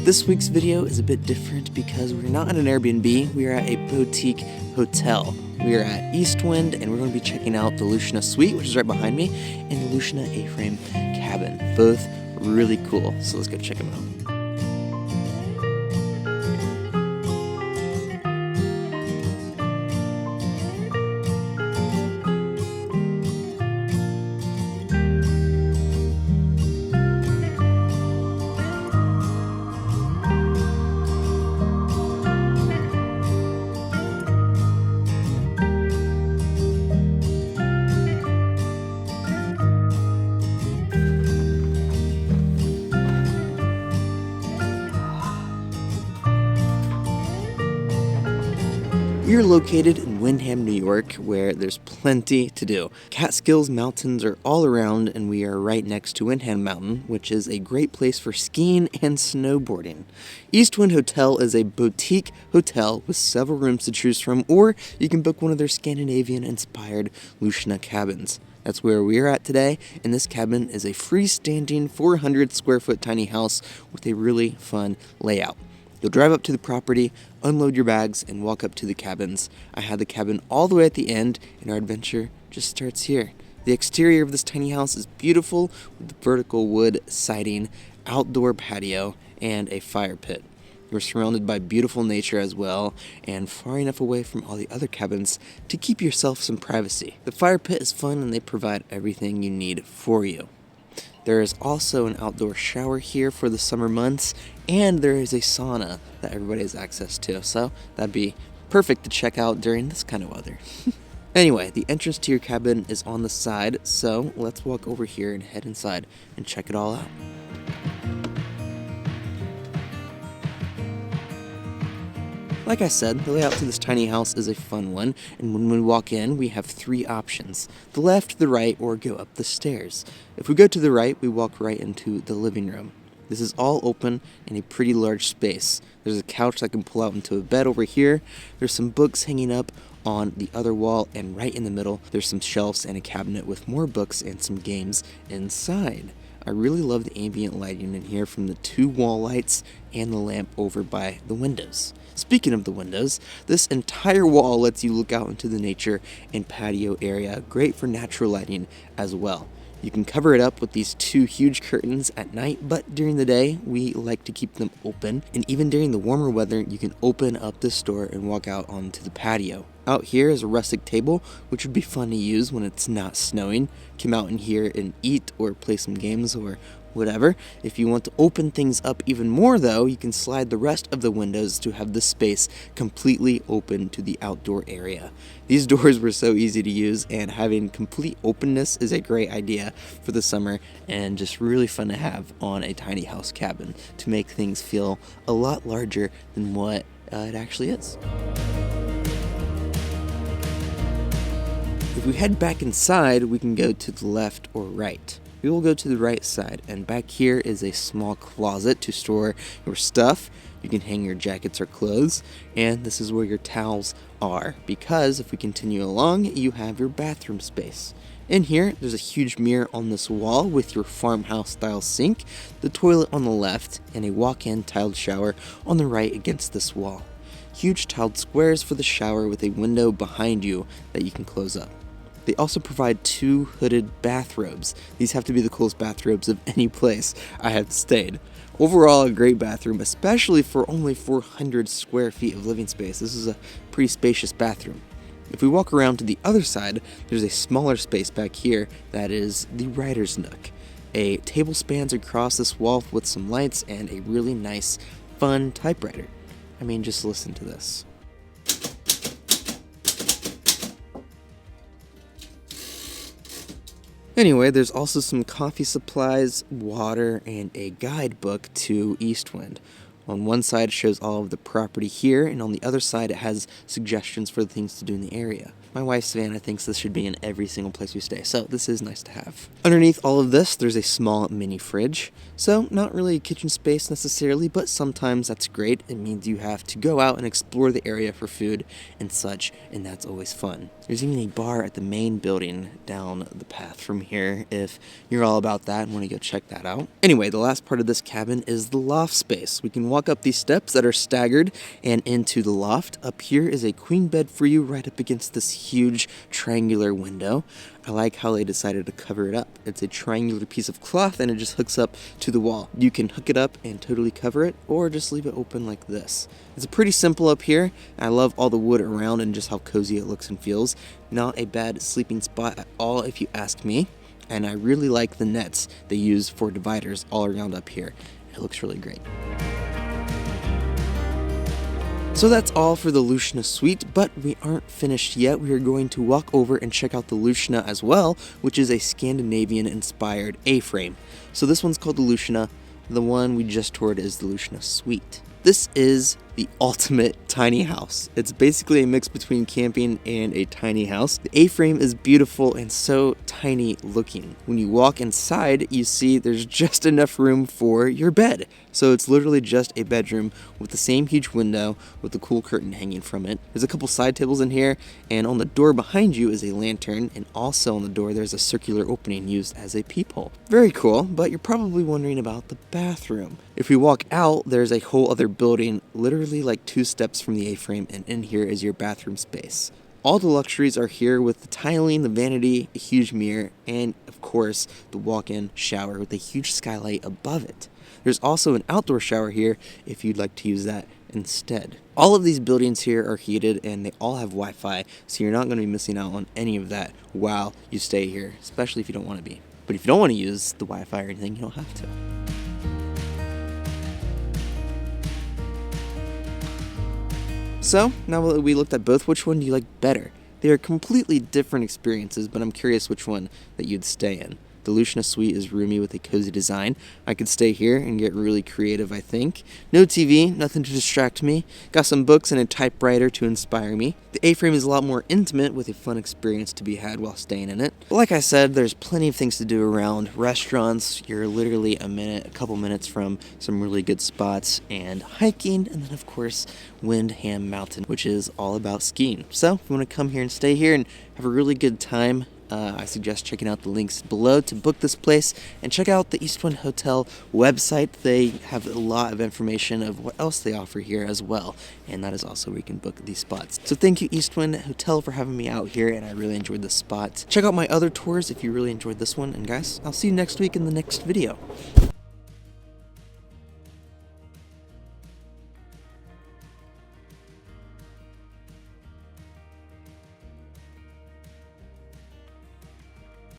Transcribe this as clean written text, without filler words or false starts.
This week's video is a bit different because we're not at an Airbnb, we are at a boutique hotel. We are at EastWind and we're going to be checking out the Lushna Suite, which is right behind me, and the Lushna A-frame cabin. Both really cool, so let's go check them out. We are located in Windham, New York, where there's plenty to do. Catskills Mountains are all around, and we are right next to Windham Mountain, which is a great place for skiing and snowboarding. EastWind Hotel is a boutique hotel with several rooms to choose from, or you can book one of their Scandinavian-inspired Lushna cabins. That's where we are at today, and this cabin is a freestanding 400 square foot tiny house with a really fun layout. You'll drive up to the property, unload your bags, and walk up to the cabins. I had the cabin all the way at the end, and our adventure just starts here. The exterior of this tiny house is beautiful with vertical wood siding, outdoor patio, and a fire pit. You're surrounded by beautiful nature as well, and far enough away from all the other cabins to keep yourself some privacy. The fire pit is fun, and they provide everything you need for you. There is also an outdoor shower here for the summer months, and there is a sauna that everybody has access to, so that'd be perfect to check out during this kind of weather. Anyway, the entrance to your cabin is on the side, so let's walk over here and head inside and check it all out. Like I said, the layout to this tiny house is a fun one, and when we walk in, we have three options: the left, the right, or go up the stairs. If we go to the right, we walk right into the living room. This is all open in a pretty large space. There's a couch that can pull out into a bed over here. There's some books hanging up on the other wall, and right in the middle, there's some shelves and a cabinet with more books and some games inside. I really love the ambient lighting in here from the two wall lights and the lamp over by the windows. Speaking of the windows, this entire wall lets you look out into the nature and patio area, great for natural lighting as well. You can cover it up with these two huge curtains at night, but during the day, we like to keep them open. And even during the warmer weather, you can open up this door and walk out onto the patio. Out here is a rustic table, which would be fun to use when it's not snowing. Come out in here and eat or play some games or whatever. If you want to open things up even more though, you can slide the rest of the windows to have this space completely open to the outdoor area. These doors were so easy to use, and having complete openness is a great idea for the summer and just really fun to have on a tiny house cabin to make things feel a lot larger than what it actually is. If we head back inside, we can go to the left or right. We will go to the right side, and back here is a small closet to store your stuff. You can hang your jackets or clothes, and this is where your towels are, because if we continue along, you have your bathroom space. In here, there's a huge mirror on this wall with your farmhouse style sink, the toilet on the left, and a walk-in tiled shower on the right against this wall. Huge tiled squares for the shower with a window behind you that you can close up. They also provide two hooded bathrobes. These have to be the coolest bathrobes of any place I have stayed. Overall, a great bathroom, especially for only 400 square feet of living space. This is a pretty spacious bathroom. If we walk around to the other side, there's a smaller space back here that is the writer's nook. A table spans across this wall with some lights and a really nice, fun typewriter. I mean, just listen to this. Anyway, there's also some coffee supplies, water, and a guidebook to EastWind. On one side it shows all of the property here, and on the other side it has suggestions for the things to do in the area. My wife Savannah thinks this should be in every single place we stay, so this is nice to have. Underneath all of this, there's a small mini fridge. So not really a kitchen space necessarily, but sometimes that's great. It means you have to go out and explore the area for food and such, and that's always fun. There's even a bar at the main building down the path from here if you're all about that and want to go check that out. Anyway, the last part of this cabin is the loft space. We can walk up these steps that are staggered and into the loft. Up here is a queen bed for you right up against this huge triangular window. I like how they decided to cover it up. It's a triangular piece of cloth and it just hooks up to the wall. You can hook it up and totally cover it, or just leave it open like this. It's pretty simple up here. I love all the wood around and just how cozy it looks and feels. Not a bad sleeping spot at all if you ask me. And I really like the nets they use for dividers all around up here. It looks really great. So that's all for the Lushna Suite, but we aren't finished yet. We are going to walk over and check out the Lushna as well, which is a Scandinavian-inspired A-frame. So this one's called the Lushna. The one we just toured is the Lushna Suite. This is the ultimate tiny house. It's basically a mix between camping and a tiny house. The A-frame is beautiful and so tiny looking. When you walk inside, you see there's just enough room for your bed. So it's literally just a bedroom with the same huge window with the cool curtain hanging from it. There's a couple side tables in here, and on the door behind you is a lantern, and also on the door there's a circular opening used as a peephole. Very cool, but you're probably wondering about the bathroom. If we walk out, there's a whole other building literally like 2 steps from the A-frame, and in here is your bathroom space. All the luxuries are here with the tiling, the vanity, a huge mirror, and of course the walk-in shower with a huge skylight above it. There's also an outdoor shower here if you'd like to use that instead. All of these buildings here are heated and they all have Wi-Fi, so you're not going to be missing out on any of that while you stay here, especially if you don't want to be. But if you don't want to use the Wi-Fi or anything, you don't have to. So, now that we looked at both, which one do you like better? They are completely different experiences, but I'm curious which one that you'd stay in. The Lushna Suite is roomy with a cozy design. I could stay here and get really creative, I think. No TV, nothing to distract me. Got some books and a typewriter to inspire me. The A-frame is a lot more intimate with a fun experience to be had while staying in it. But like I said, there's plenty of things to do around. Restaurants, you're literally a couple minutes from some really good spots, and hiking, and then of course Windham Mountain, which is all about skiing. So if you want to come here and stay here and have a really good time, I suggest checking out the links below to book this place, and check out the EastWind Hotel website. They have a lot of information of what else they offer here as well, and that is also where you can book these spots. So thank you EastWind Hotel for having me out here, and I really enjoyed this spot. Check out my other tours if you really enjoyed this one, and guys, I'll see you next week in the next video.